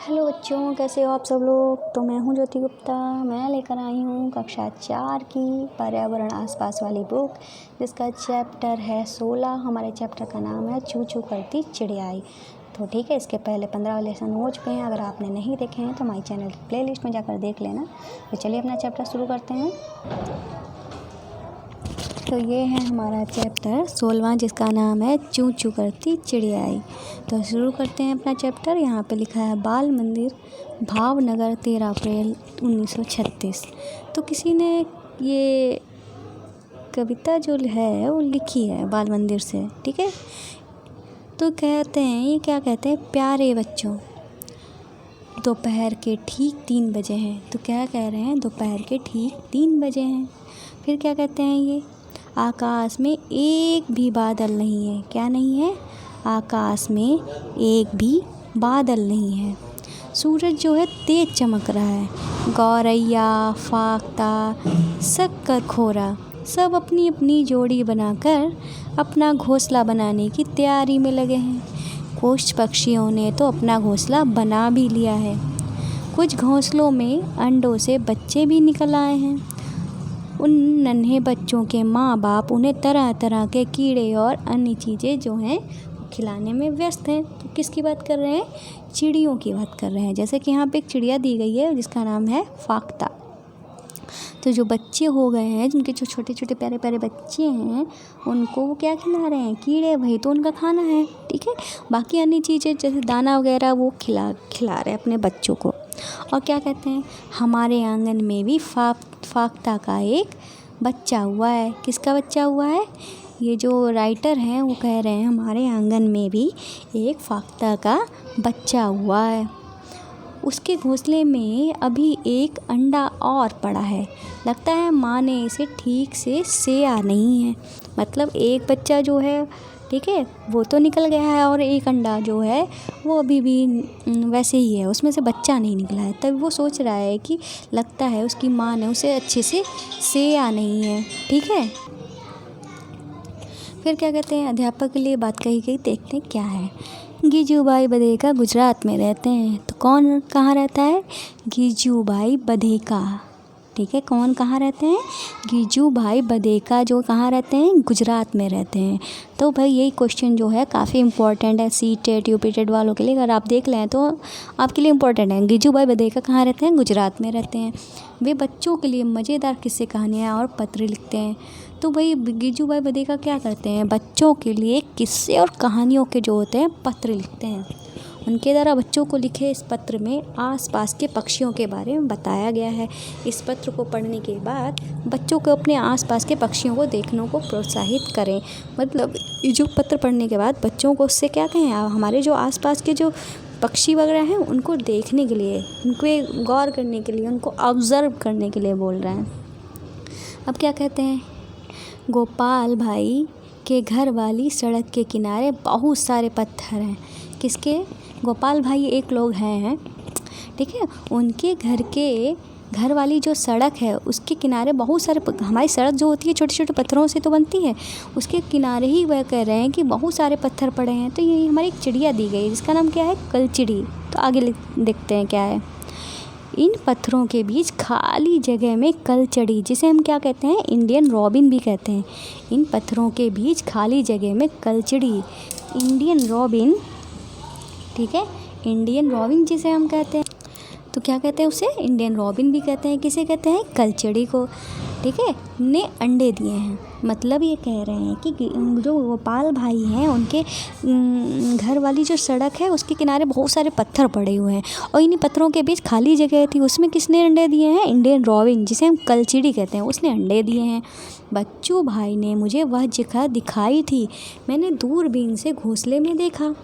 Hello बच्चों, कैसे हो आप सब लोग। तो मैं हूं ज्योति गुप्ता। मैं लेकर आई हूं कक्षा 4 की पर्यावरण आसपास वाली बुक, जिसका चैप्टर है 16। हमारे चैप्टर का नाम है चू चू करती चिड़ियाई। तो ठीक है, इसके पहले 15 लेसन हो चुके हैं। अगर आपने नहीं देखे हैं तो हमारे चैनल की प्लेलिस्ट में जाकर देख लेना। तो चलिए अपना चैप्टर शुरू करते हैं। तो ये है हमारा चैप्टर 16, जिसका नाम है चू चू करती चिड़ियाई। तो शुरू करते हैं अपना चैप्टर। यहाँ पे लिखा है बाल मंदिर, भावनगर, 13 अप्रैल 1936। तो किसी ने ये कविता जो है वो लिखी है बाल मंदिर से, ठीक है। तो कहते हैं, ये क्या कहते हैं, प्यारे बच्चों, दोपहर के ठीक 3 बजे हैं। तो क्या कह रहे हैं, दोपहर के ठीक 3 बजे हैं। फिर क्या कहते हैं, ये आकाश में एक भी बादल नहीं है। क्या नहीं है, आकाश में एक भी बादल नहीं है। सूरज जो है तेज चमक रहा है। गौरैया, फाख्ता, शक्करखोरा सब अपनी अपनी जोड़ी बनाकर अपना घोंसला बनाने की तैयारी में लगे हैं। कुछ पक्षियों ने तो अपना घोंसला बना भी लिया है। कुछ घोंसलों में अंडों से बच्चे भी निकल आए हैं। उन नन्हे बच्चों के माँ बाप उन्हें तरह तरह के कीड़े और अन्य चीज़ें जो हैं खिलाने में व्यस्त हैं। तो किसकी बात कर रहे हैं, चिड़ियों की बात कर रहे हैं। जैसे कि यहाँ पे एक चिड़िया दी गई है जिसका नाम है फाख्ता। तो जो बच्चे हो गए हैं, जिनके जो छोटे छोटे प्यारे प्यारे बच्चे हैं, उनको वो क्या खिला रहे हैं, कीड़े, वही तो उनका खाना है, ठीक है। बाकी अन्य चीज़ें जैसे दाना वगैरह वो खिला रहे हैं अपने बच्चों को। और क्या कहते हैं, हमारे आंगन में भी फाख्ता का एक बच्चा हुआ है। किसका बच्चा हुआ है, ये जो राइटर हैं वो कह रहे हैं हमारे आंगन में भी एक फाख्ता का बच्चा हुआ है। उसके घोंसले में अभी एक अंडा और पड़ा है। लगता है माँ ने इसे ठीक से सेया नहीं है। मतलब एक बच्चा जो है, ठीक है, वो तो निकल गया है, और एक अंडा जो है वो अभी भी वैसे ही है, उसमें से बच्चा नहीं निकला है। तब वो सोच रहा है कि लगता है उसकी माँ ने उसे अच्छे से सेया नहीं है, ठीक है। फिर क्या कहते हैं, अध्यापक के लिए बात कही गई, देखते हैं क्या है। गीजूभाई बधेका गुजरात में रहते हैं। तो कौन कहाँ रहता है, गीजूभाई बधेका, ठीक है। कौन कहाँ रहते हैं, गीजूभाई बधेका, जो कहाँ रहते हैं, गुजरात में रहते हैं। तो भाई यही क्वेश्चन जो है काफ़ी इंपॉर्टेंट है C TET U P TET वालों के लिए। अगर आप देख लें तो आपके लिए इम्पोर्टेंट है। गीजूभाई बधेका कहाँ रहते हैं, गुजरात में रहते हैं। वे बच्चों के लिए मज़ेदार किस्से, कहानियाँ और पत्र लिखते हैं। तो भाई गीजूभाई बधेका क्या करते हैं, बच्चों के लिए किस्से और कहानियों के जो होते हैं पत्र लिखते हैं। उनके द्वारा बच्चों को लिखे इस पत्र में आसपास के पक्षियों के बारे में बताया गया है। इस पत्र को पढ़ने के बाद बच्चों को अपने आसपास के पक्षियों को देखने को प्रोत्साहित करें। मतलब ये जो पत्र पढ़ने के बाद बच्चों को उससे क्या कहें, हमारे जो आसपास के जो पक्षी वगैरह हैं उनको देखने के लिए, उनको गौर करने के लिए, उनको ऑब्ज़र्व करने के लिए बोल रहे हैं। अब क्या कहते हैं, गोपाल भाई के घर वाली सड़क के किनारे बहुत सारे पत्थर हैं। किसके, गोपाल भाई एक लोग हैं, ठीक है। उनके घर वाली जो सड़क है उसके किनारे बहुत सारे, हमारी सड़क जो होती है छोटे छोटे पत्थरों से तो बनती है, उसके किनारे ही वह कह रहे हैं कि बहुत सारे पत्थर पड़े हैं। तो ये हमारी एक चिड़िया दी गई जिसका नाम क्या है, कलचिड़ी। तो आगे देखते हैं क्या है। इन पत्थरों के बीच खाली जगह में कलचड़ी, जिसे हम क्या कहते हैं, इंडियन रॉबिन भी कहते हैं। इन पत्थरों के बीच खाली जगह में कलचड़ी, इंडियन रॉबिन, ठीक है, इंडियन रॉबिन जिसे हम कहते हैं। तो क्या कहते हैं उसे, इंडियन रॉबिन भी कहते हैं। किसे कहते हैं, कलचड़ी को, ठीक है, ने अंडे दिए हैं। मतलब ये कह रहे हैं कि जो गोपाल भाई हैं उनके घर वाली जो सड़क है उसके किनारे बहुत सारे पत्थर पड़े हुए हैं, और इन्हीं पत्थरों के बीच खाली जगह थी, उसमें किसने अंडे दिए हैं, इंडियन रॉबिन जिसे हम कलचिड़ी कहते हैं, उसने अंडे दिए हैं। बच्चू भाई ने मुझे वह जगह दिखाई थी। मैंने दूरबीन से घोंसले में देखा।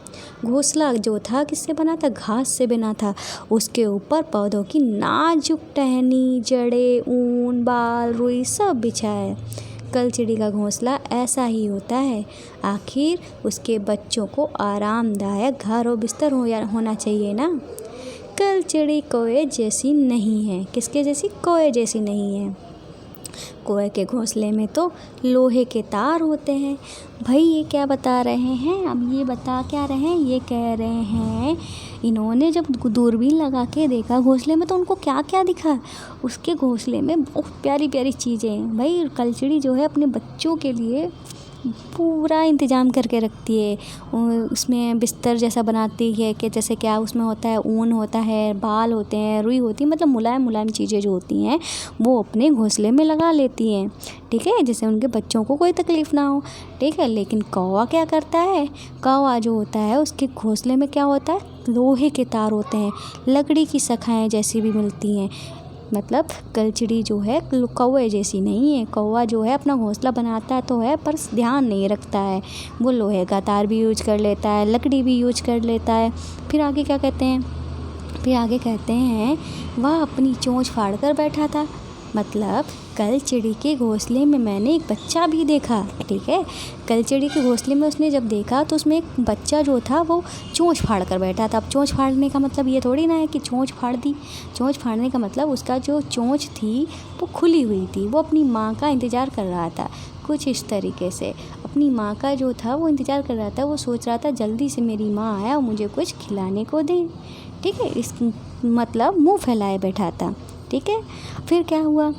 घोंसला जो था किससे बना था, घास से बना था। उसके ऊपर पौधों की नाजुक टहनी, जड़ें, ऊन, बाल, रुई सब बिछा है। कलचिड़ी का घोंसला ऐसा ही होता है। आखिर उसके बच्चों को आरामदायक घर और बिस्तर होना चाहिए ना। कलचिड़ी कोए जैसी नहीं है। किसके जैसी, कोए जैसी नहीं है। कौवे के घोंसले में तो लोहे के तार होते हैं। भाई ये क्या बता रहे हैं, अब ये बता क्या रहे हैं, ये कह रहे हैं इन्होंने जब दूरबीन लगा के देखा घोंसले में तो उनको क्या क्या दिखा, उसके घोंसले में बहुत प्यारी प्यारी चीज़ें हैं। भाई कलचड़ी जो है अपने बच्चों के लिए पूरा इंतज़ाम करके रखती है। उसमें बिस्तर जैसा बनाती है कि जैसे क्या उसमें होता है, ऊन होता है, बाल होते हैं, रुई होती है, मतलब मुलायम मुलायम चीज़ें जो होती हैं वो अपने घोंसले में लगा लेती हैं, ठीक है, जिससे उनके बच्चों को कोई तकलीफ़ ना हो, ठीक है। लेकिन कौवा क्या करता है, कौवा जो होता है उसके घोंसले में क्या होता है, लोहे के तार होते हैं, लकड़ी की शाखाएँ जैसी भी मिलती हैं। मतलब कलचड़ी जो है कौवे जैसी नहीं है। कौवा जो है अपना घोंसला बनाता है तो है, पर ध्यान नहीं रखता है। वो लोहे का तार भी यूज कर लेता है, लकड़ी भी यूज कर लेता है। फिर आगे क्या कहते हैं, फिर आगे कहते हैं वह अपनी चोंच फाड़ कर बैठा था। मतलब कलचड़ी के घोंसले में मैंने एक बच्चा भी देखा, ठीक है। कलचड़ी के घोंसले में उसने जब देखा तो उसमें एक बच्चा जो था वो चोंच फाड़ कर बैठा था। अब चोंच फाड़ने का मतलब ये थोड़ी ना है कि चोंच फाड़ दी। चोंच फाड़ने का मतलब उसका जो चोंच थी वो खुली हुई थी, वो अपनी माँ का इंतज़ार कर रहा था। कुछ इस तरीके से अपनी माँ का जो था वो इंतज़ार कर रहा था। वो सोच रहा था जल्दी से मेरी माँ आए और मुझे कुछ खिलाने को दें, ठीक है। इस मतलब मुँह फैलाए बैठा था, ठीक है। फिर क्या हुआ,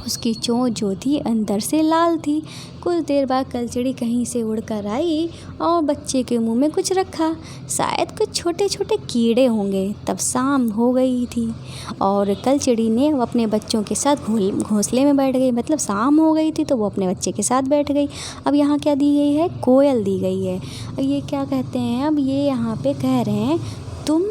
उसकी चोंच जो थी अंदर से लाल थी। कुछ देर बाद कलचड़ी कहीं से उड़कर आई और बच्चे के मुंह में कुछ रखा, शायद कुछ छोटे छोटे कीड़े होंगे। तब शाम हो गई थी और कलचड़ी ने अपने बच्चों के साथ घोंसले में बैठ गई। मतलब शाम हो गई थी तो वो अपने बच्चे के साथ बैठ गई। अब यहाँ क्या दी गई है, कोयल दी गई है। ये क्या कहते हैं, अब ये यहाँ पे कह रहे हैं तुम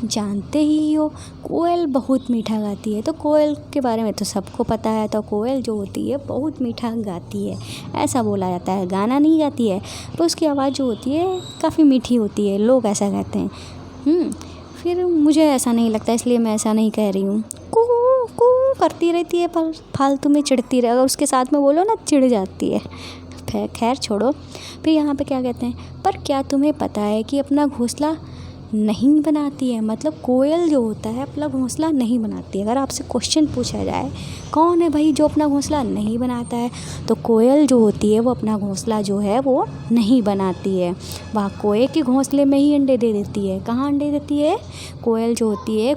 जानते ही हो कोयल बहुत मीठा गाती है। तो कोयल के बारे में तो सबको पता है। तो कोयल जो होती है बहुत मीठा गाती है, ऐसा बोला जाता है। गाना नहीं गाती है, पर उसकी आवाज़ जो होती है काफ़ी मीठी होती है, लोग ऐसा कहते हैं। फिर मुझे ऐसा नहीं लगता, इसलिए मैं ऐसा नहीं कह रही हूँ। कू कू करती रहती है, पर फालतू में चिढ़ती रहे। अगर उसके साथ में बोलो ना चिढ़ जाती है। खैर छोड़ो। फिर यहाँ पे क्या कहते हैं, पर क्या तुम्हें पता है कि अपना घोंसला नहीं बनाती है। मतलब कोयल जो होता है अपना घोंसला नहीं बनाती है। अगर आपसे क्वेश्चन पूछा जाए कौन है भाई जो अपना घोंसला नहीं बनाता है, तो कोयल जो होती है वो अपना घोंसला जो है वो नहीं बनाती है। वह कोए के घोंसले में ही अंडे दे देती है। कहाँ अंडे देती है, कोयल जो होती है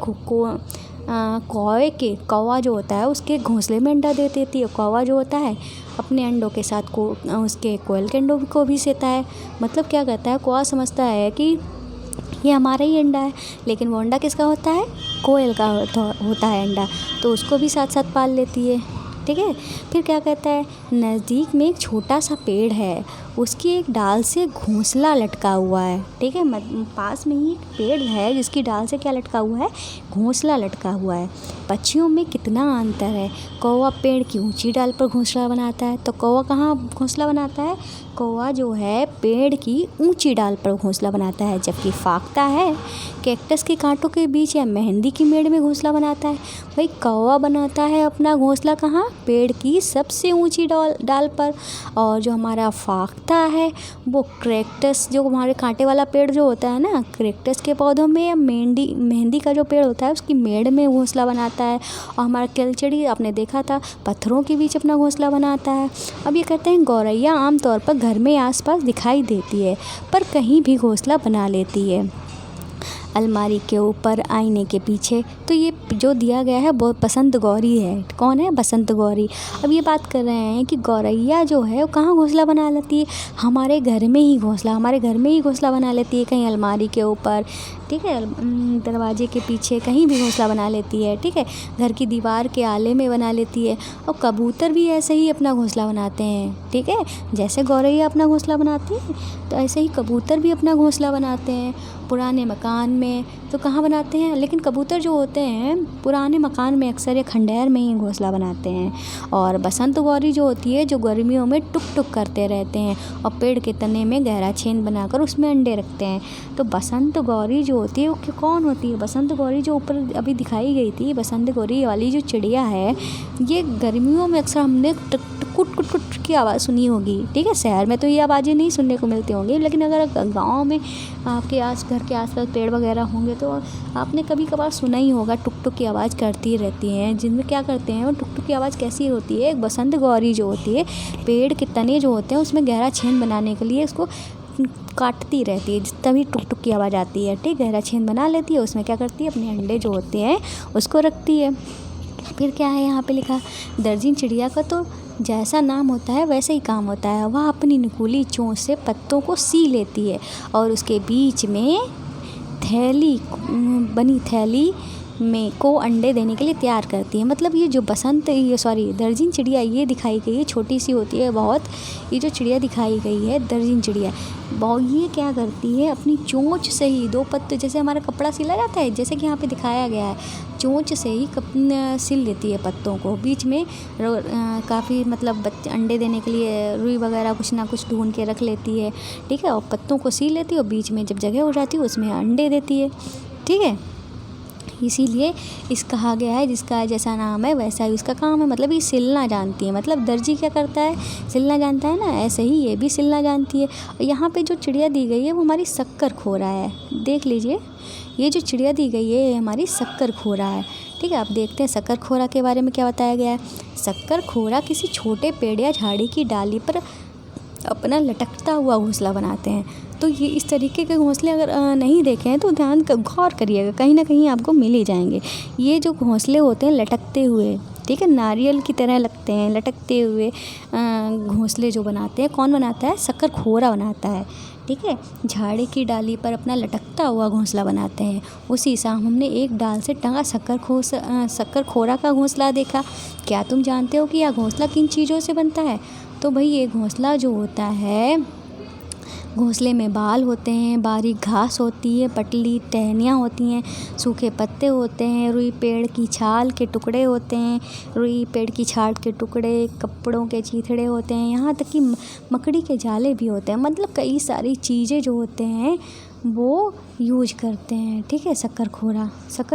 कौवा जो होता है उसके घोंसले में अंडा दे देती है। कौवा जो होता है अपने अंडों के साथ उसके कोयल के अंडों को भी सेता है। मतलब क्या कहता है, कौवा समझता है कि ये हमारा ही अंडा है, लेकिन वो अंडा किसका होता है, कोयल का होता है अंडा, तो उसको भी साथ साथ पाल लेती है, ठीक है। फिर क्या कहता है, नज़दीक में एक छोटा सा पेड़ है, उसकी एक डाल से घोंसला लटका हुआ है, ठीक है। पास में ही एक पेड़ है जिसकी डाल से क्या लटका हुआ है, घोंसला लटका हुआ है। पक्षियों में कितना अंतर है। कौवा पेड़ की ऊंची डाल पर घोंसला बनाता है, तो कौवा कहाँ घोंसला बनाता है, कौवा जो है पेड़ की ऊंची डाल पर घोंसला बनाता है। जबकि फाख्ता है कैक्टस के कांटों के बीच या मेहंदी की मेड़ में घोंसला बनाता है। भाई कौवा बनाता है अपना घोंसला कहाँ, पेड़ की सबसे ऊंची डाल पर। और जो हमारा फाख्ता है वो कैक्टस, जो हमारे कांटे वाला पेड़ जो होता है ना, कैक्टस के पौधों में या मेहंदी का जो पेड़ होता है उसकी मेड़ में घोंसला बनाता है। और हमारा कलचड़ी आपने देखा था पत्थरों के बीच अपना घोंसला बनाता है। अब ये कहते हैं गौरैया आमतौर पर घर में आसपास दिखाई देती है, पर कहीं भी घोंसला बना लेती है, अलमारी के ऊपर, आईने के पीछे। तो ये जो दिया गया है वो बसंत गौरी है। कौन है, बसंत गौरी। अब ये बात कर रहे हैं कि गौरैया जो है वो कहाँ घोंसला बना लेती है, हमारे घर में ही घोंसला बना लेती है, कहीं अलमारी के ऊपर, ठीक है, दरवाजे के पीछे, कहीं भी घोंसला बना लेती है, ठीक है। घर की दीवार के आले में बना लेती है। और कबूतर भी ऐसे ही अपना घोंसला बनाते हैं, ठीक है। जैसे गौरैया अपना घोंसला बनाती है तो ऐसे ही कबूतर भी अपना घोंसला बनाते हैं पुराने मकान में। तो कहाँ बनाते हैं, लेकिन कबूतर जो होते हैं पुराने मकान में अक्सर या खंडहर में ही घोंसला बनाते हैं। और बसंत गौरी जो होती है जो गर्मियों में टुक टुक करते रहते हैं और पेड़ के तने में गहरा छेद बनाकर उसमें अंडे रखते हैं। तो बसंत गौरी जो होती है वो कौन होती है, बसंत गौरी जो ऊपर अभी दिखाई गई थी, बसंत गौरी वाली जो चिड़िया है, ये गर्मियों में अक्सर हमने टुक टुक कुट कुट कुट की आवाज़ सुनी होगी, ठीक है। शहर में तो ये आवाज़ें नहीं सुनने को मिलती होंगी, लेकिन अगर गाँव में आपके घर के आसपास पेड़ वगैरह होंगे तो आपने कभी कभार सुना ही होगा, टुक टुक की आवाज़ करती रहती हैं। जिनमें क्या करते हैं, वो टुक टुक की आवाज़ कैसी होती है, एक बसंत गौरी जो होती है, पेड़ के तने जो होते हैं उसमें गहरा छेद बनाने के लिए उसको काटती रहती है, तभी टुक टुक की आवाज़ आती है, ठीक। गहरा छेद बना लेती है, उसमें क्या करती है, अपने अंडे जो होते हैं उसको रखती है। फिर क्या है यहाँ पे लिखा, दर्जन चिड़िया का तो जैसा नाम होता है वैसे ही काम होता है। वह अपनी नुकीली चोंच से पत्तों को सी लेती है और उसके बीच में थैली में को अंडे देने के लिए तैयार करती है। मतलब ये जो दर्जन चिड़िया ये दिखाई गई है, छोटी सी होती है बहुत। ये जो चिड़िया दिखाई गई है दर्जन चिड़िया, ये क्या करती है, अपनी चोंच से ही 2 पत्ते, जैसे हमारा कपड़ा सिला जाता है, जैसे कि यहाँ पे दिखाया गया है, चोंच से ही सिल लेती है पत्तों को। बीच में काफ़ी मतलब अंडे देने के लिए रुई वगैरह कुछ ना कुछ ढूंढ के रख लेती है, ठीक है। और पत्तों को सिल लेती है और बीच में जब जगह हो जाती है उसमें अंडे देती है, ठीक है। इसीलिए इस कहा गया है, जिसका जैसा नाम है वैसा ही उसका काम है। मतलब ये सिलना जानती है, मतलब दर्जी क्या करता है, सिलना जानता है ना, ऐसे ही ये भी सिलना जानती है। यहाँ पे जो चिड़िया दी गई है वो हमारी शक्कर खोरा है, देख लीजिए। ये जो चिड़िया दी गई है ये हमारी शक्कर खोरा है, ठीक है। आप देखते हैं शक्कर खोरा के बारे में क्या बताया गया है। शक्कर खोरा किसी छोटे पेड़ या झाड़ी की डाली पर अपना लटकता हुआ घोंसला बनाते हैं। तो ये इस तरीके के घोंसले अगर नहीं देखे हैं तो गौर करिएगा, कहीं ना कहीं आपको मिल ही जाएंगे। ये जो घोंसले होते हैं लटकते हुए, ठीक है, नारियल की तरह लगते हैं, लटकते हुए घोंसले जो बनाते हैं, कौन बनाता है, शक्कर खोरा बनाता है, ठीक है। झाड़ी की डाली पर अपना लटकता हुआ घोंसला बनाते हैं। उसी सा हमने एक डाल से टंगा शक्कर खोरा का घोंसला देखा। क्या तुम जानते हो कि यह घोंसला किन चीज़ों से बनता है? तो भाई ये घोंसला जो होता है, घोंसले में बाल होते हैं, बारीक घास होती है, पतली टहनियाँ होती हैं, सूखे पत्ते होते हैं, रुई पेड़ की छाल के टुकड़े होते हैं, रुई पेड़ की छाल के टुकड़े, कपड़ों के चीथड़े होते हैं, यहाँ तक कि मकड़ी के जाले भी होते हैं। मतलब कई सारी चीज़ें जो होते हैं वो यूज करते हैं, ठीक है। शक्कर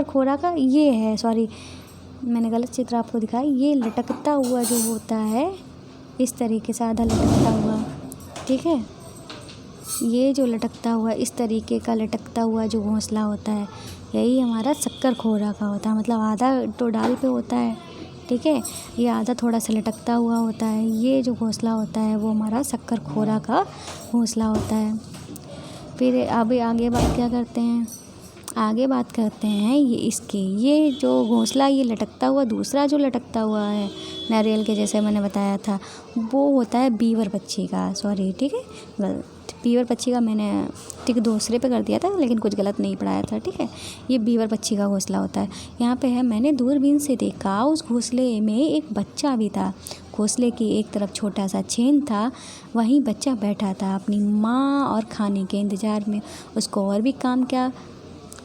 खोरा का ये है, मैंने गलत चित्र आपको दिखाया। ये लटकता हुआ जो होता है इस तरीके से आधा लटकता हुआ, ठीक है। ये जो लटकता हुआ इस तरीके का लटकता हुआ जो घोंसला होता है यही हमारा शक्कर खोरा का होता है। मतलब आधा तो डाल पे होता है, ठीक है, ये आधा थोड़ा सा लटकता हुआ होता है। ये जो घोंसला होता है वो हमारा शक्कर खोरा का घोंसला होता है। फिर अभी आगे बात करते हैं ये जो घोंसला ये लटकता हुआ, दूसरा जो लटकता हुआ है नारियल के जैसे मैंने बताया था, वो होता है बीवर पक्षी का, ठीक है। बीवर पक्षी का मैंने टिक दूसरे पे कर दिया था, लेकिन कुछ गलत नहीं पढ़ाया था, ठीक है। ये बीवर पक्षी का घोंसला होता है। यहाँ पे है, मैंने दूरबीन से देखा, उस घोंसले में एक बच्चा भी था। घोंसले की एक तरफ छोटा सा छेद था, वहीं बच्चा बैठा था अपनी माँ और खाने के इंतज़ार में। उसको और भी काम क्या,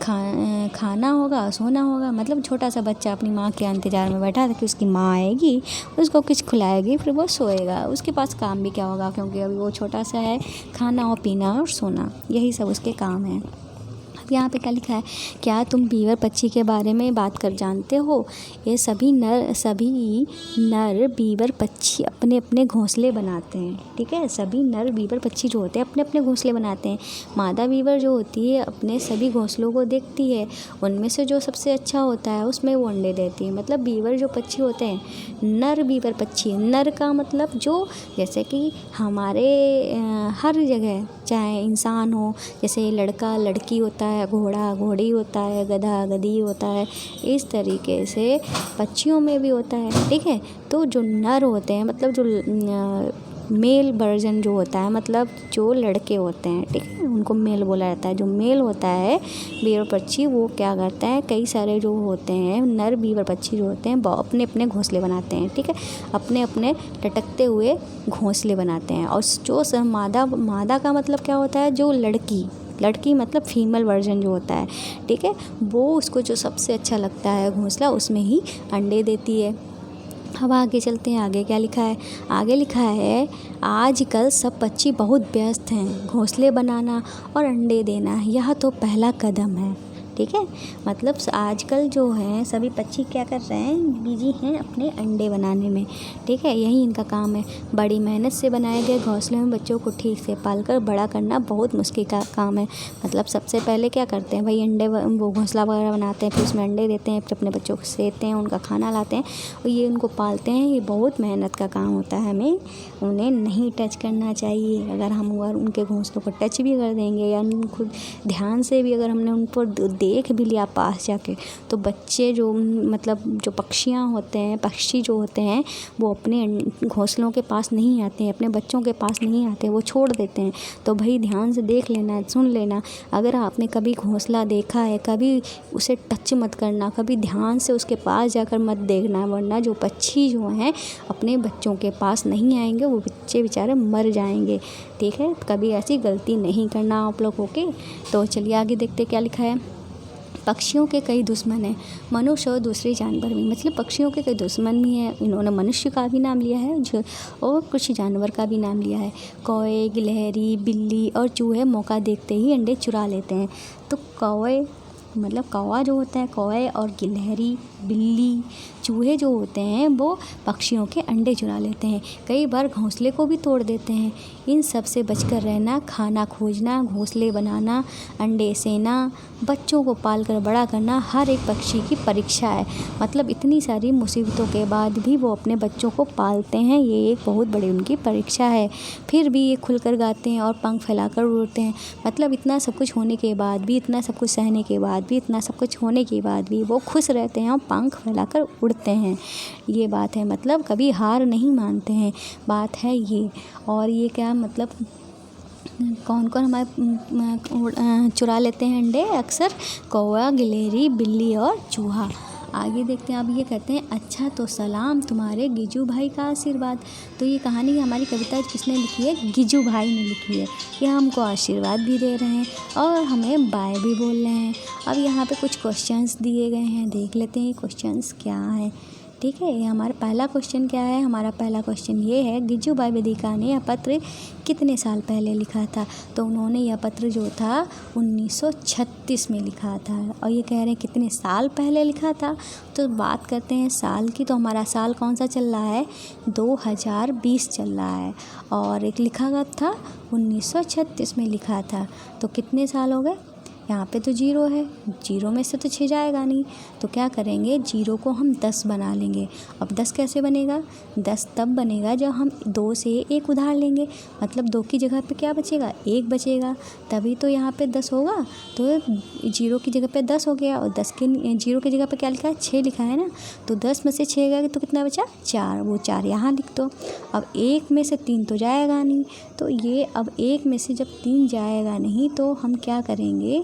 खाना होगा, सोना होगा। मतलब छोटा सा बच्चा अपनी माँ के इंतज़ार में बैठा था कि उसकी माँ आएगी, उसको कुछ खिलाएगी, फिर वो सोएगा। उसके पास काम भी क्या होगा, क्योंकि अभी वो छोटा सा है। खाना और पीना और सोना, यही सब उसके काम है। अब यहाँ पे क्या लिखा है, क्या तुम बीवर पक्षी के बारे में बात कर जानते हो? ये सभी नर बीवर पक्षी अपने अपने घोंसले बनाते हैं, ठीक है। सभी नर बीवर पक्षी जो होते हैं अपने अपने घोंसले बनाते हैं। मादा बीवर जो होती है अपने सभी घोंसलों को देखती है, उनमें से जो सबसे अच्छा होता है उसमें वो अंडे देती है। मतलब बीवर जो पक्षी होते हैं, नर बीवर पक्षी, नर का मतलब जो, जैसे कि हमारे हर जगह चाहे इंसान हो, जैसे लड़का लड़की होता है, घोड़ा घोड़ी होता है, गधा गधी होता है, इस तरीके से पक्षियों में भी होता है, ठीक है। तो जो नर होते हैं, मतलब जो मेल वर्जन जो होता है, मतलब जो लड़के होते हैं, ठीक है, उनको मेल बोला जाता है। जो मेल होता है बीवर पक्षी, वो क्या करता है, कई सारे जो होते हैं नर बीवर पक्षी जो होते हैं वो अपने अपने घोंसले बनाते हैं, ठीक है। अपने अपने लटकते हुए घोंसले बनाते हैं। और जो मादा का मतलब क्या होता है, जो लड़की मतलब फीमेल वर्जन जो होता है, ठीक है, वो उसको जो सबसे अच्छा लगता है घोंसला, उसमें ही अंडे देती है। अब आगे चलते हैं, आगे क्या लिखा है। आगे लिखा है, आजकल सब पक्षी बहुत व्यस्त हैं, घोंसले बनाना और अंडे देना यह तो पहला कदम है। ठीक है। मतलब आजकल जो है सभी पक्षी क्या कर रहे हैं, बिजी हैं अपने अंडे बनाने में, ठीक है। यही इनका काम है। बड़ी मेहनत से बनाए गए घोंसले में बच्चों को ठीक से पालकर बड़ा करना बहुत मुश्किल का काम है। मतलब सबसे पहले क्या करते हैं भाई, अंडे वो घोंसला वगैरह बनाते हैं, फिर उसमें अंडे देते हैं, फिर अपने बच्चों को सेते हैं, उनका खाना लाते हैं और ये उनको पालते हैं। ये बहुत मेहनत का काम होता है। हमें उन्हें नहीं टच करना चाहिए। अगर उनके घोंसलों को टच भी कर देंगे या खुद ध्यान से भी अगर हमने उन पर देख भी लिया पास जाके, तो बच्चे जो मतलब जो पक्षियाँ होते हैं, पक्षी जो होते हैं, वो अपने घोंसलों के पास नहीं आते हैं, अपने बच्चों के पास नहीं आते, वो छोड़ देते हैं। तो भाई ध्यान से देख लेना, सुन लेना। अगर आपने कभी घोंसला देखा है, कभी उसे टच मत करना, कभी ध्यान से उसके पास जाकर मत देखना, वरना जो पक्षी जो हैं अपने बच्चों के पास नहीं आएंगे, वो बच्चे बेचारे मर जाएंगे, ठीक है। कभी ऐसी गलती नहीं करना आप लोगों के। तो चलिए आगे देखते क्या लिखा है। पक्षियों के कई दुश्मन हैं, मनुष्य और दूसरे जानवर भी। मतलब पक्षियों के कई दुश्मन भी हैं। इन्होंने मनुष्य का भी नाम लिया है जो, और कुछ जानवर का भी नाम लिया है। कौवे, गिलहरी, बिल्ली और चूहे मौका देखते ही अंडे चुरा लेते हैं। तो कौवे मतलब कौवा जो होता है, कौवे और गिलहरी, बिल्ली, चूहे जो होते हैं वो पक्षियों के अंडे चुरा लेते हैं। कई बार घोंसले को भी तोड़ देते हैं। इन सब से बचकर रहना, खाना खोजना, घोंसले बनाना, अंडे सेना, बच्चों को पालकर बड़ा करना हर एक पक्षी की परीक्षा है। मतलब इतनी सारी मुसीबतों के बाद भी वो अपने बच्चों को पालते हैं। ये एक बहुत बड़ी उनकी परीक्षा है। फिर भी ये खुलकर गाते हैं और पंख फैलाकर उड़ते हैं। मतलब इतना सब कुछ होने के बाद भी, इतना सब कुछ सहने के बाद भी, इतना सब कुछ होने के बाद भी वो खुश रहते हैं और पंख फैलाकर उड़ते हैं। ये बात है। मतलब कभी हार नहीं मानते हैं, बात है ये। और ये क्या मतलब कौन कौन हमारे चुरा लेते हैं अंडे अक्सर, कौवा, गिलहरी, बिल्ली और चूहा। आगे देखते हैं। अब ये कहते हैं, अच्छा तो सलाम तुम्हारे गिजू भाई का आशीर्वाद। तो ये कहानी हमारी कविता किसने लिखी है, गिजू भाई ने लिखी है। ये हमको आशीर्वाद भी दे रहे हैं और हमें बाय भी बोल रहे हैं। अब यहाँ पे कुछ क्वेश्चंस दिए गए हैं, देख लेते हैं क्वेश्चंस क्या है, ठीक है। ये हमारा पहला क्वेश्चन क्या है, हमारा पहला क्वेश्चन ये है, गिजू भाई बधिका ने यह पत्र कितने साल पहले लिखा था। तो उन्होंने यह पत्र जो था 1936 में लिखा था। और ये कह रहे हैं कितने साल पहले लिखा था। तो बात करते हैं साल की। तो हमारा साल कौन सा चल रहा है, 2020 चल रहा है। और एक लिखा गया था 1936 में लिखा था। तो कितने साल हो गए, यहाँ पे तो 0 है, 0 में से तो 6 जाएगा नहीं। तो क्या करेंगे, 0 को हम 10 बना लेंगे। अब 10 कैसे बनेगा, 10 तब बनेगा जब हम 2 से 1 उधार लेंगे। मतलब 2 की जगह पे क्या बचेगा, 1 बचेगा, तभी तो यहाँ पे 10 होगा। तो 0 की जगह पे 10 हो गया और 0 की जगह पे क्या लिखा है, 6 लिखा है ना। तो 10 में से 6 गया तो कितना बचा, 4। वो 4 यहाँ लिख दो। अब 1 में से 3 तो जाएगा नहीं। तो ये अब 1 में से जब 3 जाएगा नहीं तो हम क्या करेंगे,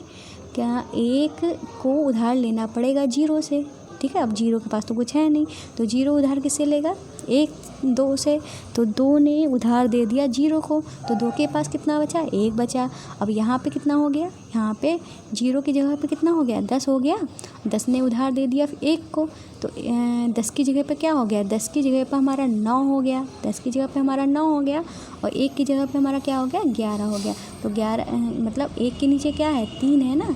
क्या 1 को उधार लेना पड़ेगा 0 से, ठीक है। अब 0 के पास तो कुछ है नहीं, तो 0 उधार किससे लेगा, 1 2 से। तो 2 ने उधार दे दिया 0 को, तो 2 के पास कितना बचा, 1 बचा। अब यहाँ पे कितना हो गया, यहाँ पे 0 की जगह पे कितना हो गया, 10 हो गया। 10 ने उधार दे दिया 1 को, तो 10 की जगह पे क्या हो गया, 10 की जगह पे हमारा 9 हो गया। 10 की जगह पे हमारा 9 हो गया और 1 की जगह पे हमारा क्या हो गया, 11 हो गया। तो 11 मतलब 1 के नीचे क्या है, 3 है ना।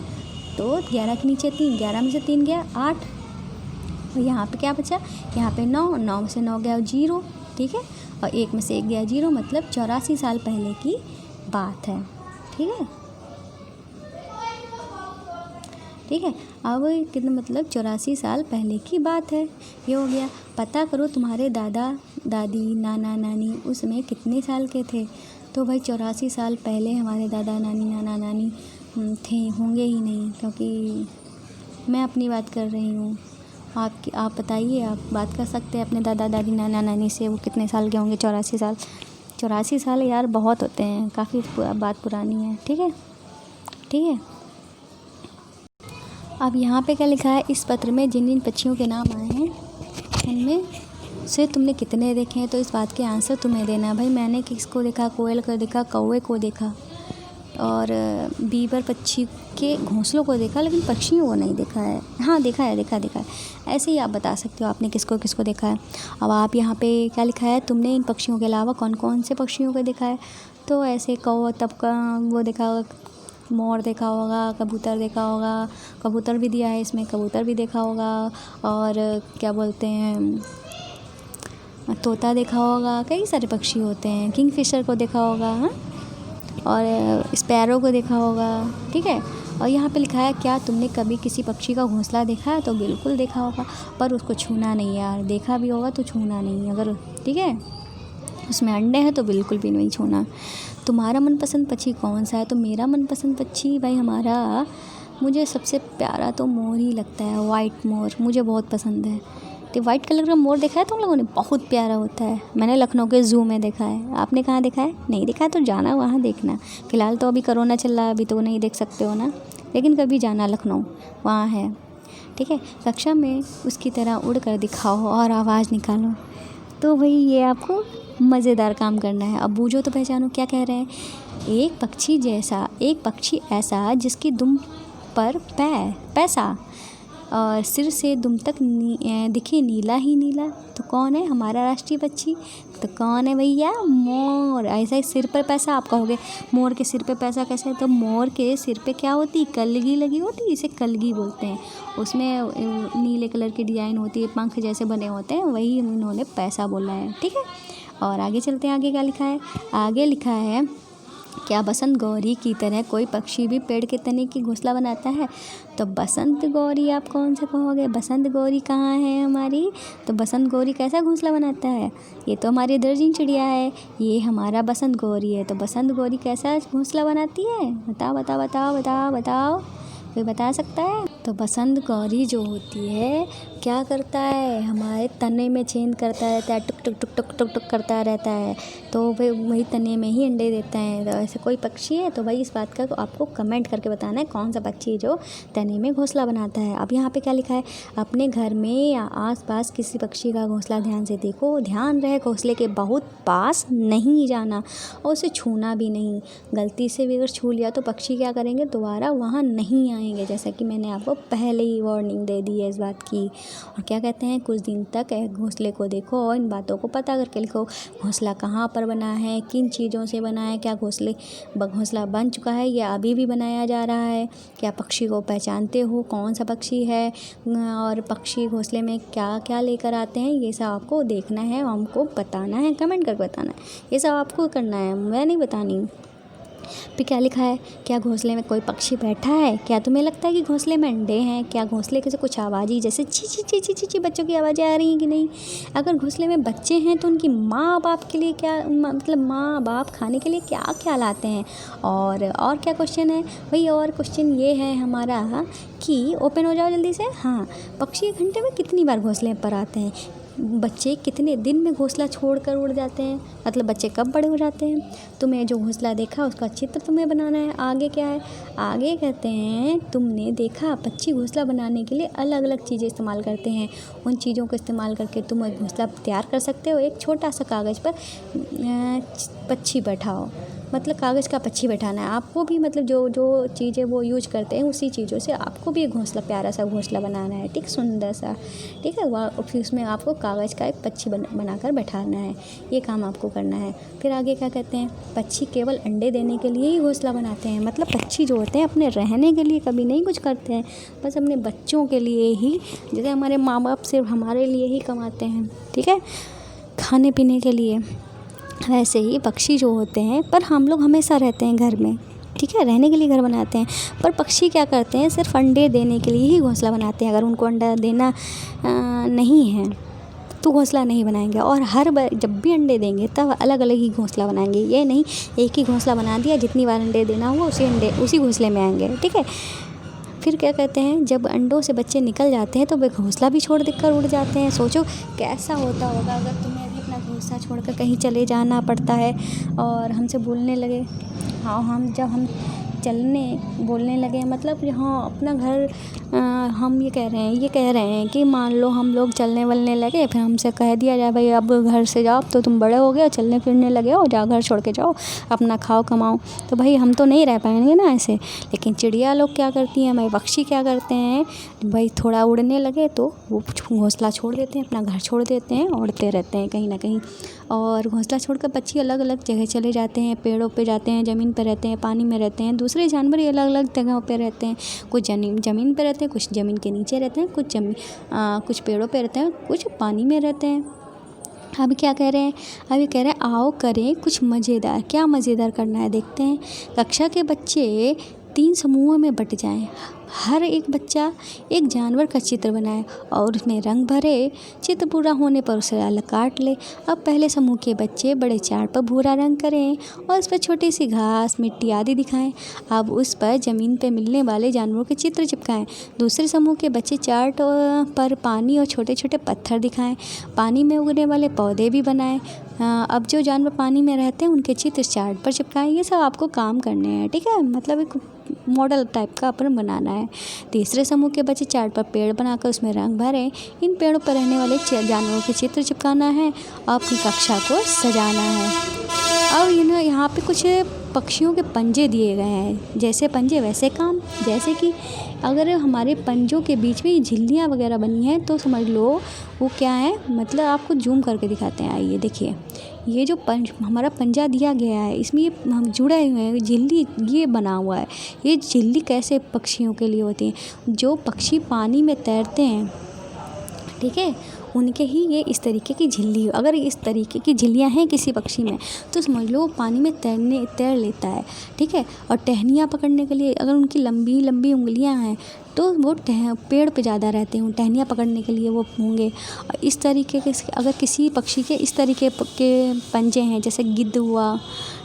तो 11 के नीचे 3, 11 में से 3 गया 8। और यहाँ पे क्या बचा, यहाँ पे 9, 9 में से 9 गया 0, ठीक है। और 1 में से 1 गया 0, मतलब 84 साल पहले की बात है, ठीक है। ठीक है। अब कितना मतलब 84 साल पहले की बात है, ये हो गया। पता करो तुम्हारे दादा दादी, नाना नानी उस समय कितने साल के थे। तो भाई 84 साल पहले हमारे दादा नानी, नाना नानी थे, होंगे ही नहीं, क्योंकि मैं अपनी बात कर रही हूँ। आप बताइए, आप बात कर सकते हैं अपने दादा दादी, नाना नानी से, वो कितने साल के होंगे। 84 साल, 84 साल यार बहुत होते हैं, काफ़ी बात पुरानी है, ठीक है, ठीक है। अब यहाँ पे क्या लिखा है, इस पत्र में जिन जिन पक्षियों के नाम आए हैं उनमें से तुमने कितने देखे हैं। तो इस बात के आंसर तुम्हें देना है। भाई मैंने किसको देखा, कोयल को देखा, कौवे को देखा और बीबर पक्षी के घोंसलों को देखा, लेकिन पक्षियों को नहीं देखा है। हाँ देखा है। ऐसे ही आप बता सकते हो आपने किसको किसको देखा है। अब आप यहाँ पे क्या लिखा है, तुमने इन पक्षियों के अलावा कौन कौन से पक्षियों को देखा है। तो ऐसे कौवा तब का वो देखा, मोर देखा होगा, कबूतर देखा होगा, कबूतर भी दिया है इसमें, कबूतर भी देखा होगा, और क्या बोलते हैं, तोता देखा होगा, कई सारे पक्षी होते हैं, किंगफिशर को देखा होगा, हाँ, और स्पैरो को देखा होगा, ठीक है। और यहाँ पे लिखा है क्या तुमने कभी किसी पक्षी का घोंसला देखा है? तो बिल्कुल देखा होगा, पर उसको छूना नहीं यार, देखा भी होगा तो छूना नहीं, अगर ठीक है उसमें अंडे हैं तो बिल्कुल भी नहीं छूना। तुम्हारा मनपसंद पक्षी कौन सा है? तो मेरा मनपसंद पक्षी भाई हमारा, मुझे सबसे प्यारा तो मोर ही लगता है, वाइट मोर मुझे बहुत पसंद है। तो वाइट कलर का मोर देखा है तुम लोगों ने? बहुत प्यारा होता है, मैंने लखनऊ के ज़ू में देखा है। आपने कहाँ देखा है? नहीं देखा है तो जाना वहाँ देखना। फ़िलहाल तो अभी कोरोना चल रहा है, अभी तो नहीं देख सकते हो ना, लेकिन कभी जाना लखनऊ, वहाँ है, ठीक है। कक्षा में उसकी तरह उड़ कर दिखाओ और आवाज़ निकालो। तो भाई ये आपको मज़ेदार काम करना है। अब बूझो तो पहचानो क्या कह रहे हैं। एक पक्षी ऐसा जिसकी दुम पर पैसा और सिर से दुम तक दिखे नीला ही नीला। तो कौन है हमारा राष्ट्रीय पक्षी? तो कौन है भैया? मोर। ऐसा ही सिर पर पैसा, आप कहोगे मोर के सिर पे पैसा कैसे है? तो मोर के सिर पे क्या होती? कलगी लगी होती, इसे कलगी बोलते हैं। उसमें नीले कलर की डिज़ाइन होती है, पंख जैसे बने होते हैं, वही उन्होंने पैसा बोला है, ठीक है। और आगे चलते हैं, आगे क्या लिखा है? आगे लिखा है क्या बसंत गौरी की तरह कोई पक्षी भी पेड़ के तने की घोंसला बनाता है? तो बसंत गौरी आप कौन से कहोगे? बसंत गौरी कहाँ है हमारी? तो बसंत गौरी कैसा घोंसला बनाता है? ये तो हमारी दर्जन चिड़िया है, ये हमारा बसंत गौरी है। तो बसंत गौरी कैसा घोंसला बनाती है? बताओ बताओ बताओ बताओ बताओ, कोई बता सकता है? तो बसंत गौरी जो होती है क्या करता है? हमारे तने में छेद करता रहता है, टुक टुक टुक टुक टुक टुक करता रहता है, तो वही तने में ही अंडे देता है। तो ऐसे कोई पक्षी है तो भाई इस बात का आपको कमेंट करके बताना है कौन सा पक्षी जो तने में घोंसला बनाता है। अब यहाँ पे क्या लिखा है? अपने घर में या आसपास किसी पक्षी का घोंसला ध्यान से देखो, ध्यान रहे घोंसले के बहुत पास नहीं जाना और उसे छूना भी नहीं। गलती से भी अगर छू लिया तो पक्षी क्या करेंगे? दोबारा वहाँ नहीं आएंगे, जैसा कि मैंने आपको पहले ही वार्निंग दे दी है इस बात की। और क्या कहते हैं? कुछ दिन तक घोंसले को देखो और इन बातों को पता करके लिखो। घोंसला कहाँ पर बना है, किन चीज़ों से बना है, क्या घोंसला बन चुका है या अभी भी बनाया जा रहा है, क्या पक्षी को पहचानते हो कौन सा पक्षी है, और पक्षी घोंसले में क्या क्या लेकर आते हैं, ये सब आपको देखना है, हमको बताना है, कमेंट करके बताना है। ये सब आपको करना है, मैं नहीं बतानी। फिर क्या लिखा है? क्या घोंसले में कोई पक्षी बैठा है? क्या तुम्हें लगता है कि घोंसले में अंडे हैं? क्या घोंसले के से कुछ आवाज़ ही जैसे ची ची ची ची ची ची बच्चों की आवाज़ें आ रही हैं कि नहीं? अगर घोंसले में बच्चे हैं तो उनकी माँ बाप के लिए क्या, मतलब माँ बाप खाने के लिए क्या क्या लाते हैं? और क्या क्वेश्चन है भाई? और क्वेश्चन ये है हमारा कि ओपन हो जाओ जल्दी से। हाँ, पक्षी एक घंटे में कितनी बार घोंसले पर आते हैं? बच्चे कितने दिन में घोंसला छोड़कर उड़ जाते हैं? मतलब बच्चे कब बड़े हो जाते हैं? तुम्हें जो घोंसला देखा उसका चित्र तुम्हें बनाना है। आगे क्या है? आगे कहते हैं तुमने देखा पक्षी घोंसला बनाने के लिए अलग अलग चीज़ें इस्तेमाल करते हैं, उन चीज़ों को इस्तेमाल करके तुम एक घोंसला तैयार कर सकते हो। एक छोटा सा कागज़ पर पक्षी बैठाओ, मतलब कागज़ का पक्षी बैठाना है आपको भी, मतलब जो जो चीज़ें वो यूज करते हैं उसी चीज़ों से आपको भी एक घोंसला, प्यारा सा घोंसला बनाना है, ठीक, सुंदर सा, ठीक है। वह फिर उसमें आपको कागज़ का एक पक्षी बनाकर बैठाना है, ये काम आपको करना है। फिर आगे क्या कहते हैं? पक्षी केवल अंडे देने के लिए ही घोंसला बनाते हैं, मतलब पक्षी जो होते हैं अपने रहने के लिए कभी नहीं कुछ करते हैं, बस अपने बच्चों के लिए ही, जैसे हमारे माँ बाप सिर्फ हमारे लिए ही कमाते हैं, ठीक है, खाने पीने के लिए, वैसे ही पक्षी जो होते हैं, पर हम लोग हमेशा रहते हैं घर में, ठीक है, रहने के लिए घर बनाते हैं, पर पक्षी क्या करते हैं? सिर्फ अंडे देने के लिए ही घोंसला बनाते हैं। अगर उनको अंडा देना नहीं है तो घोंसला नहीं बनाएंगे, और हर बार जब भी अंडे देंगे तब अलग अलग ही घोंसला बनाएंगे। ये नहीं एक ही घोंसला बना दिया, जितनी बार अंडे देना हुआ उसी घोंसले में आएंगे, ठीक है। फिर क्या कहते हैं? जब अंडों से बच्चे निकल जाते हैं तो वे घोंसला भी छोड़ देकर उड़ जाते हैं। सोचो कैसा होता होगा अगर तुम्हें भी अपना घोंसला छोड़कर कहीं चले जाना पड़ता है और हमसे बोलने लगे, हाँ, जब हम बोलने लगे, मतलब हाँ अपना घर, हम ये कह रहे हैं कि मान लो हम लोग चलने वलने लगे, फिर हमसे कह दिया जाए भाई अब घर से जाओ, तो तुम बड़े हो गए, चलने फिरने लगे हो, जाओ घर छोड़ के जाओ, अपना खाओ कमाओ, तो भाई हम तो नहीं रह पाएंगे ना ऐसे। लेकिन चिड़िया लोग क्या करती हैं, हमारे पक्षी क्या करते हैं भाई? थोड़ा उड़ने लगे तो वो घोंसला छोड़ देते हैं, अपना घर छोड़ देते हैं, उड़ते रहते हैं कहीं ना कहीं। और घोंसला छोड़कर पक्षी अलग अलग जगह चले जाते हैं, पेड़ों पे जाते हैं, ज़मीन पे रहते हैं, पानी में रहते हैं। दूसरे जानवर ये अलग अलग जगहों पे रहते हैं, कुछ ज़मीन पे रहते हैं, कुछ ज़मीन के नीचे रहते हैं, कुछ पेड़ों पे रहते हैं, कुछ पानी में रहते हैं। अभी क्या कह रहे हैं, अभी कह रहे हैं आओ करें कुछ मज़ेदार। क्या मज़ेदार करना है देखते हैं। कक्षा के बच्चे 3 समूहों में बट जाएं, हर एक बच्चा एक जानवर का चित्र बनाए और उसमें रंग भरे। चित्र पूरा होने पर उसे अलग काट ले। अब पहले समूह के बच्चे बड़े चार्ट पर भूरा रंग करें और उस पर छोटी सी घास, मिट्टी आदि दिखाएं। अब उस पर ज़मीन पर मिलने वाले जानवरों के चित्र चिपकाएं। दूसरे समूह के बच्चे चार्ट पर पानी और छोटे छोटे पत्थर दिखाएं, पानी में उगने वाले पौधे भी बनाएं। अब जो जानवर पानी में रहते हैं उनके चित्र चार्ट पर चिपकाएं। ये सब आपको काम करने हैं, ठीक है, मतलब एक मॉडल टाइप का अपन बनाना है। तीसरे समूह के बच्चे चार्ट पर पेड़ बनाकर उसमें रंग भरें। इन पेड़ों पर रहने वाले जानवरों के चित्र चिपकाना है और अपनी कक्षा को सजाना है। अब यहाँ पे कुछ पक्षियों के पंजे दिए गए हैं, जैसे पंजे वैसे काम। जैसे कि अगर हमारे पंजों के बीच में झिल्लियाँ वगैरह बनी हैं तो समझ लो वो क्या है, मतलब आपको जूम करके दिखाते हैं। आइए देखिए, ये जो हमारा पंजा दिया गया है इसमें ये हम जुड़े हुए हैं, झिल्ली ये बना हुआ है। ये झिल्ली कैसे पक्षियों के लिए होती है, जो पक्षी पानी में तैरते हैं, ठीक है, उनके ही ये इस तरीके की झिल्ली। अगर इस तरीके की झिल्लियाँ हैं किसी पक्षी में तो समझ लो वो पानी में तैर लेता है, ठीक है। और टहनियाँ पकड़ने के लिए अगर उनकी लंबी लंबी उंगलियाँ हैं तो वो पेड़ पे ज़्यादा रहते हैं, टहनियाँ पकड़ने के लिए वो होंगे। इस तरीके के अगर किसी पक्षी के इस तरीके के पंजे हैं, जैसे गिद्ध हुआ,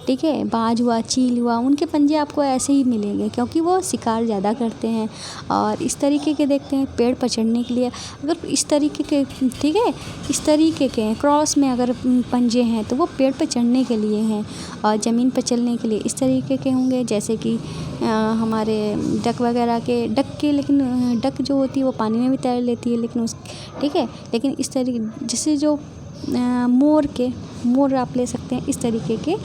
ठीक है, बाज हुआ, चील हुआ, उनके पंजे आपको ऐसे ही मिलेंगे क्योंकि वो शिकार ज़्यादा करते हैं। और इस तरीके के देखते हैं पेड़ पर चढ़ने के लिए, अगर इस तरीके के, ठीक है, इस तरीके के क्रॉस में अगर पंजे हैं तो वो पेड़ पर चढ़ने के लिए हैं। और ज़मीन पर चलने के लिए इस तरीके के होंगे, जैसे कि हमारे डक वगैरह के, लेकिन डक जो होती है वो पानी में भी तैर लेती है, लेकिन ठीक है, लेकिन इस तरीके जैसे जो मोर आप ले सकते हैं, इस तरीके के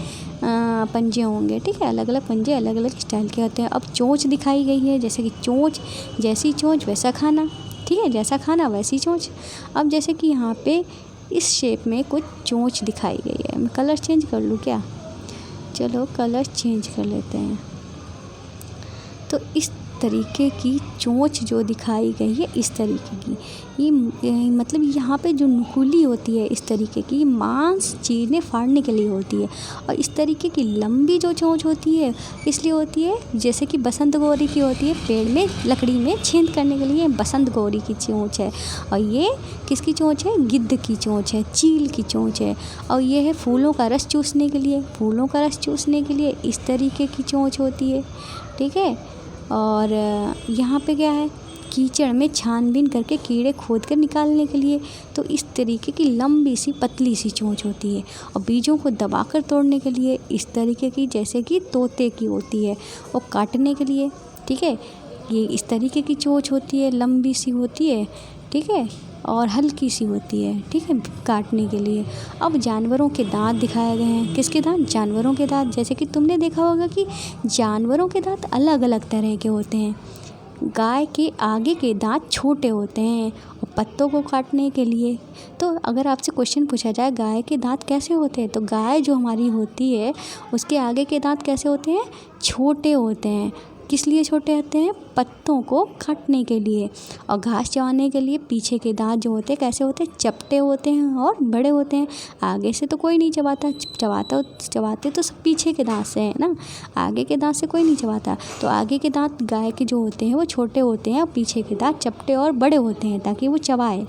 पंजे होंगे, ठीक है। अलग अलग पंजे अलग अलग स्टाइल के होते हैं। अब चोंच दिखाई गई है, जैसे कि चोंच, जैसी चोंच वैसा खाना, ठीक है, जैसा खाना वैसी चोंच। अब जैसे कि यहाँ पे इस शेप में कुछ चोंच दिखाई गई है। मैं कलर चेंज कर लूँ क्या? चलो कलर चेंज कर लेते हैं। तो इस तरीके की चोंच जो दिखाई गई है, इस तरीके की, ये मतलब यहाँ पे जो नुकीली होती है इस तरीके की, मांस चीरने फाड़ने के लिए होती है। और इस तरीके की लंबी जो चोंच होती है इसलिए होती है, जैसे कि बसंत गौरी की होती है, पेड़ में लकड़ी में छेद करने के लिए बसंत गौरी की चोंच है। और ये किसकी चोंच है? गिद्ध की चोंच है, चील की चोंच है। और ये है फूलों का रस चूसने के लिए, इस तरीके की चोंच होती है, ठीक है। और यहाँ पे क्या है, कीचड़ में छानबीन करके कीड़े खोद कर निकालने के लिए, तो इस तरीके की लंबी सी पतली सी चोंच होती है। और बीजों को दबाकर तोड़ने के लिए इस तरीके की, जैसे कि तोते की होती है, और काटने के लिए, ठीक है, ये इस तरीके की चोंच होती है, लंबी सी होती है, ठीक है, और हल्की सी होती है, ठीक है, काटने के लिए। अब जानवरों के दांत दिखाए गए हैं। किसके दांत? जानवरों के दांत। जैसे कि तुमने देखा होगा कि जानवरों के दांत अलग अलग तरह के होते हैं। गाय के आगे के दांत छोटे होते हैं और पत्तों को काटने के लिए। तो अगर आपसे क्वेश्चन पूछा जाए गाय के दांत कैसे होते हैं, तो गाय जो हमारी होती है उसके आगे के दांत कैसे होते हैं? छोटे होते हैं। किस लिए छोटे होते हैं? पत्तों को काटने के लिए। और घास चबाने के लिए पीछे के दांत जो होते हैं कैसे होते हैं? चपटे होते हैं और बड़े होते हैं। आगे से तो कोई नहीं चबाता, चबाते तो सब पीछे के दांत से है ना, आगे के दांत से कोई नहीं चबाता। तो आगे के दांत गाय के जो होते हैं वो छोटे होते हैं और पीछे के दांत चपटे और बड़े होते हैं ताकि वो चबाए।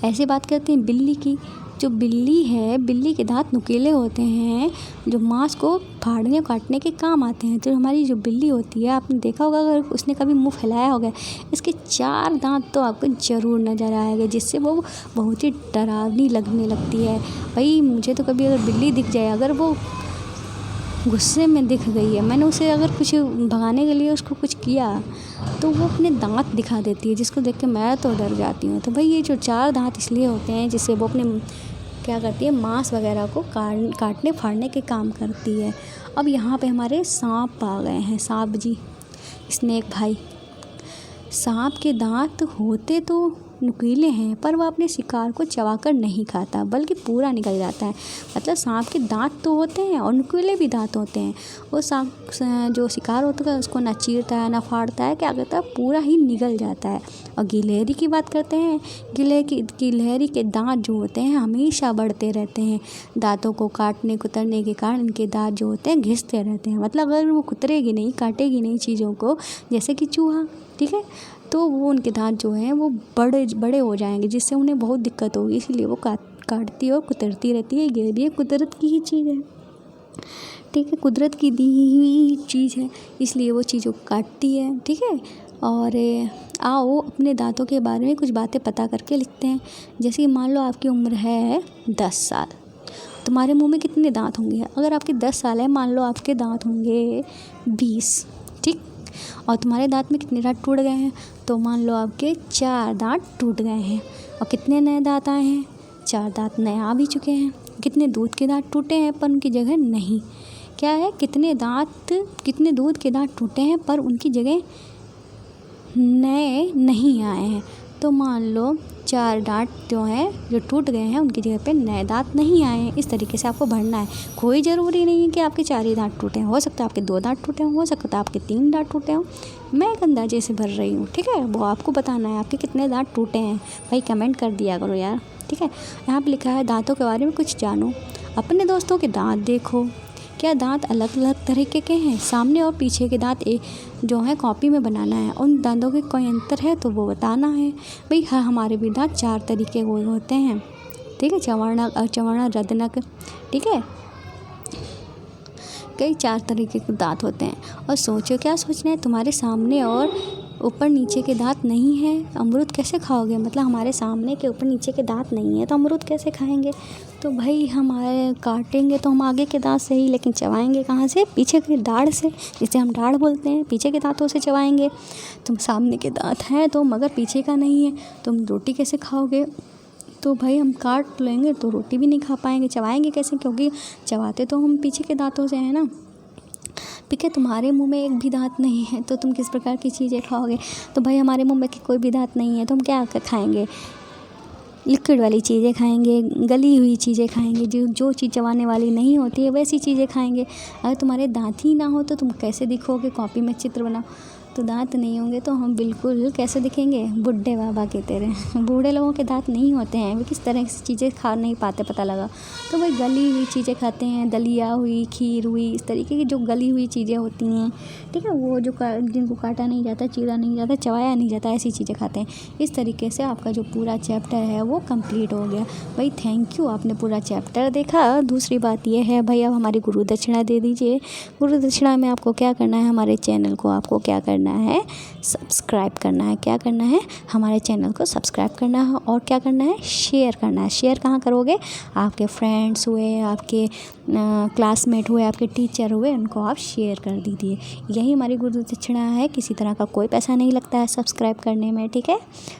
ऐसे बात करते हैं बिल्ली की। जो बिल्ली है, बिल्ली के दांत नुकीले होते हैं जो मांस को फाड़ने और काटने के काम आते हैं। तो हमारी जो बिल्ली होती है, आपने देखा होगा अगर उसने कभी मुंह फैलाया होगा, इसके 4 दांत तो आपको ज़रूर नज़र आएगा, जिससे वो बहुत ही डरावनी लगने लगती है। भाई मुझे तो कभी अगर बिल्ली दिख जाए, अगर वो गुस्से में दिख गई है, मैंने उसे अगर कुछ भगाने के लिए उसको कुछ किया तो वो अपने दांत दिखा देती है, जिसको देख के मैं तो डर जाती हूँ। तो भाई ये जो 4 दांत इसलिए होते हैं जिससे वो अपने क्या करती है, मांस वगैरह को काटने फाड़ने के काम करती है। अब यहाँ पे हमारे सांप आ गए हैं, सांप जी, स्नेक भाई। सांप के दांत होते तो नुकीले हैं पर वह अपने शिकार को चबाकर नहीं खाता बल्कि पूरा निगल जाता है। मतलब सांप के दांत तो होते हैं और नुकीले भी दांत होते हैं। वो सांप जो शिकार होता है उसको ना चीरता है ना फाड़ता है, क्या करता है, पूरा ही निगल जाता है। और गिलहरी की बात करते हैं। गिलहरी के दांत जो होते हैं हमेशा बढ़ते रहते हैं। दांतों को काटने कुतरने के कारण इनके दांत जो होते हैं घिसते रहते हैं। मतलब अगर वो कुतरेगी नहीं, काटेगी नहीं चीज़ों को, जैसे कि चूहा, ठीक है, तो वो उनके दांत जो हैं वो बड़े हो जाएंगे, जिससे उन्हें बहुत दिक्कत होगी। इसीलिए वो काटती और कुतरती रहती है। ये भी कुदरत की ही चीज़ है, ठीक है, कुदरत की दी हुई चीज़ है, इसलिए वो चीज़ों को काटती है, ठीक है। और आओ अपने दांतों के बारे में कुछ बातें पता करके लिखते हैं। जैसे कि मान लो आपकी उम्र है 10 साल, तुम्हारे मुंह में कितने दांत होंगे? अगर आपके 10 साल है, मान लो आपके दांत होंगे 20, ठीक, और तुम्हारे दांत में कितने दांत टूट गए हैं? तो मान लो आपके 4 दांत टूट गए हैं। और कितने नए दांत आए हैं? 4 दांत नए आ भी चुके हैं। कितने दूध के दांत टूटे हैं पर उनकी जगह नहीं, क्या है, कितने दूध के दांत टूटे हैं पर उनकी जगह नए नहीं आए हैं। तो मान लो 4 दांत जो हैं जो टूट गए हैं उनकी जगह पे नए दांत नहीं आए हैं। इस तरीके से आपको भरना है। कोई ज़रूरी नहीं है कि आपके 4 ही दांत टूटे हैं, हो सकता है आपके 2 दांत टूटे हों, हो सकता है आपके 3 दांत टूटे हों। मैं एक अंदाजे से भर रही हूँ, ठीक है, वो आपको बताना है आपके कितने दांत टूटे हैं। भाई कमेंट कर दिया करो यार, ठीक है। यहाँ पर लिखा है दांतों के बारे में कुछ जानो। अपने दोस्तों के दांत देखो, क्या दांत अलग अलग तरीके के हैं? सामने और पीछे के दांत जो है कॉपी में बनाना है। उन दांतों के कोई अंतर है तो वो बताना है। भाई हाँ, हमारे भी दांत 4 तरीके के होते हैं, ठीक है, चवर्णक, अचवर्णक, रदनक, ठीक है, कई 4 तरीके के दांत होते हैं। और सोचो, क्या सोचना है, तुम्हारे सामने और ऊपर नीचे के दांत नहीं है, अमरूद कैसे खाओगे? मतलब हमारे सामने के ऊपर नीचे के दांत नहीं है तो अमरूद कैसे खाएंगे? तो भाई हमारे काटेंगे तो हम आगे के दांत से ही, लेकिन चबाएंगे कहाँ से? पीछे के दाढ़ से, जिसे हम दाढ़ बोलते हैं, पीछे के दांतों से चबाएंगे। तुम सामने के दांत हैं तो मगर पीछे का नहीं है, तुम रोटी कैसे खाओगे? तो भाई हम काट लेंगे तो रोटी भी नहीं खा पाएंगे, चबाएंगे कैसे? क्योंकि चबाते तो हम पीछे के दांतों से हैं ना, ठीक है। तुम्हारे मुंह में एक भी दांत नहीं है तो तुम किस प्रकार की चीज़ें खाओगे? तो भाई हमारे मुंह में कोई भी दांत नहीं है तो हम क्या खाएंगे? लिक्विड वाली चीज़ें खाएंगे, गली हुई चीज़ें खाएंगे, जो चीज़ चबाने वाली नहीं होती है वैसी चीज़ें खाएंगे। अगर तुम्हारे दांत ही ना हो तो तुम कैसे दिखोगे? कॉपी में चित्र बनाओ तो दांत नहीं होंगे तो हम बिल्कुल कैसे दिखेंगे? बुड्ढे बाबा की तरह। बूढ़े लोगों के दांत नहीं होते हैं, वे किस तरह की चीज़ें खा नहीं पाते, पता लगा। तो भाई गली हुई चीज़ें खाते हैं, दलिया हुई, खीर हुई, इस तरीके की जो गली हुई चीज़ें होती हैं, ठीक है, वो जो जिनको काटा नहीं जाता, चीरा नहीं जाता, चबाया नहीं जाता, ऐसी चीज़ें खाते हैं। इस तरीके से आपका जो पूरा चैप्टर है वो कंप्लीट हो गया। भाई थैंक यू, आपने पूरा चैप्टर देखा। दूसरी बात ये है भाई, अब हमारी गुरु दक्षिणा दे दीजिए। गुरु दक्षिणा में आपको क्या करना है, हमारे चैनल को आपको क्या करना है, सब्सक्राइब करना है। क्या करना है? हमारे चैनल को सब्सक्राइब करना है और क्या करना है, शेयर करना है। शेयर कहाँ करोगे? आपके फ्रेंड्स हुए, आपके क्लासमेट हुए, आपके टीचर हुए, उनको आप शेयर कर दीजिए। यही हमारी गुरु दक्षिणा है, किसी तरह का कोई पैसा नहीं लगता है सब्सक्राइब करने में, ठीक है।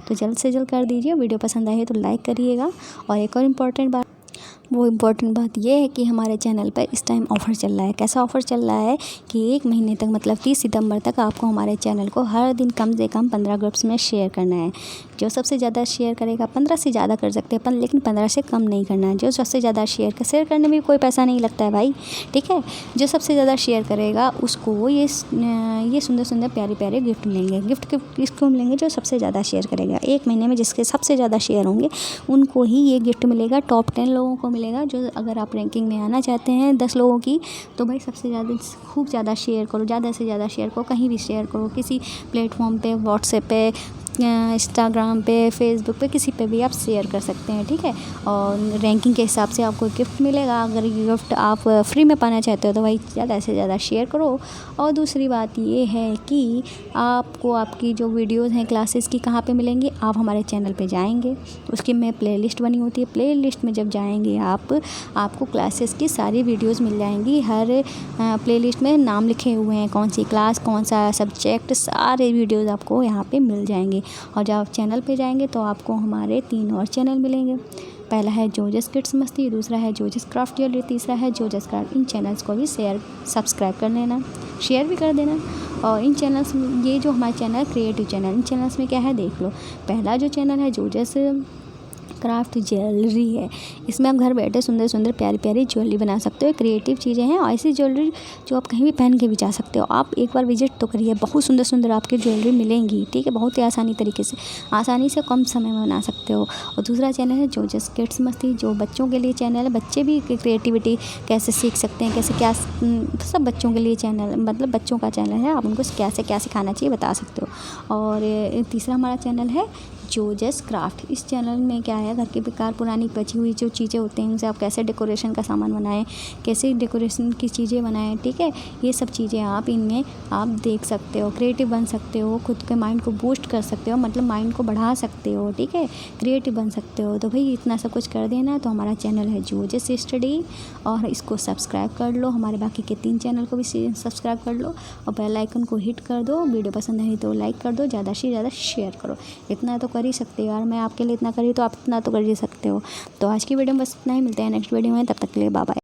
तो जल्द से जल्द कर दीजिए। वीडियो पसंद आई है तो लाइक करिएगा। और एक और इम्पॉर्टेंट बात ये है कि हमारे चैनल पर इस टाइम ऑफ़र चल रहा है। कैसा ऑफ़र चल रहा है कि 1 महीने तक, मतलब 30 सितंबर तक आपको हमारे चैनल को हर दिन कम से कम 15 ग्रुप्स में शेयर करना है। जो सबसे ज़्यादा शेयर करेगा, 15 से ज़्यादा कर सकते हैं लेकिन 15 से कम नहीं करना है। जो सबसे ज़्यादा शेयर करने में भी कोई पैसा नहीं लगता है भाई, ठीक है। जो सबसे ज़्यादा शेयर करेगा उसको ये सुंदर सुंदर प्यारे प्यारे गिफ्ट मिलेंगे। गिफ्ट किसको मिलेंगे? जो सबसे ज़्यादा शेयर करेगा। 1 महीने में जिसके सबसे ज़्यादा शेयर होंगे उनको ही ये गिफ्ट मिलेगा। टॉप 10 लोगों को मिलेगा। जो अगर आप रैंकिंग में आना चाहते हैं 10 लोगों की, तो भाई सबसे ज़्यादा खूब ज़्यादा शेयर करो, ज़्यादा से ज़्यादा शेयर करो, कहीं भी शेयर करो, किसी प्लेटफॉर्म पे, व्हाट्सएप पे, इंस्टाग्राम पे, फेसबुक पे, किसी पे भी आप शेयर कर सकते हैं, ठीक है। और रैंकिंग के हिसाब से आपको गिफ्ट मिलेगा। अगर ये गिफ्ट आप फ्री में पाना चाहते हो तो भाई ज़्यादा से ज़्यादा शेयर करो। और दूसरी बात ये है कि आपको आपकी जो वीडियोज़ हैं क्लासेस की कहाँ पे मिलेंगी? आप हमारे चैनल पे जाएंगे, उसकी में प्लेलिस्ट बनी होती है। प्लेलिस्ट में जब जाएंगे आपको क्लासेस की सारी वीडियोज़ मिल जाएंगी। हर प्लेलिस्ट में नाम लिखे हुए हैं, कौन सी क्लास, कौन सा सब्जेक्ट, सारे वीडियोज़ आपको यहाँ पे मिल जाएंगे। मिलेंगे। और जब आप चैनल पे जाएंगे तो आपको हमारे 3 और चैनल मिलेंगे। पहला है जोजस किड्स मस्ती, दूसरा है जोजस क्राफ्ट ज्वेलरी, तीसरा है जोजस क्राफ्ट। इन चैनल्स को भी सब्सक्राइब कर लेना, शेयर भी कर देना। और इन चैनल्स में, ये जो हमारे चैनल क्रिएटिव चैनल, इन चैनल्स में क्या है देख लो। पहला जो चैनल है जोजस क्राफ्ट ज्वेलरी है, इसमें आप घर बैठे सुंदर सुंदर प्यारी प्यारी ज्वेलरी बना सकते हो। क्रिएटिव चीज़ें हैं और ऐसी ज्वेलरी जो आप कहीं भी पहन के भी जा सकते हो। आप एक बार विजिट तो करिए, बहुत सुंदर सुंदर आपकी ज्वेलरी मिलेंगी, ठीक है। बहुत ही आसानी तरीके से, आसानी से कम समय में बना सकते हो। और दूसरा चैनल है जोजस किड्स मस्ती, जो बच्चों के लिए चैनल है। बच्चे भी क्रिएटिविटी कैसे सीख सकते हैं, कैसे क्या, सब बच्चों के लिए चैनल, मतलब बच्चों का चैनल है। आप उनको कैसे क्या सिखाना चाहिए बता सकते हो। और तीसरा हमारा चैनल है जोजस क्राफ्ट। इस चैनल में क्या है, घर के बेकार पुरानी बची हुई जो चीज़ें होती हैं उनसे आप कैसे डेकोरेशन का सामान बनाएं, कैसे डेकोरेशन की चीज़ें बनाएं, ठीक है। ये सब चीज़ें आप इनमें आप देख सकते हो, क्रिएटिव बन सकते हो, खुद के माइंड को बूस्ट कर सकते हो, मतलब माइंड को बढ़ा सकते हो, ठीक है, क्रिएटिव बन सकते हो। तो भाई इतना सब कुछ कर देना। तो हमारा चैनल है जोजस स्टडी, और इसको सब्सक्राइब कर लो। हमारे बाकी के 3 चैनल को भी सब्सक्राइब कर लो और बेल आइकन को हिट कर दो। वीडियो पसंद आई तो लाइक कर दो, ज़्यादा से ज़्यादा शेयर करो। इतना तो कर ही सकते हो यार, मैं आपके लिए इतना करी तो आप इतना तो कर ही सकते हो। तो आज की वीडियो में बस इतना ही, मिलते हैं नेक्स्ट वीडियो में, तब तक के लिए बाय बाय।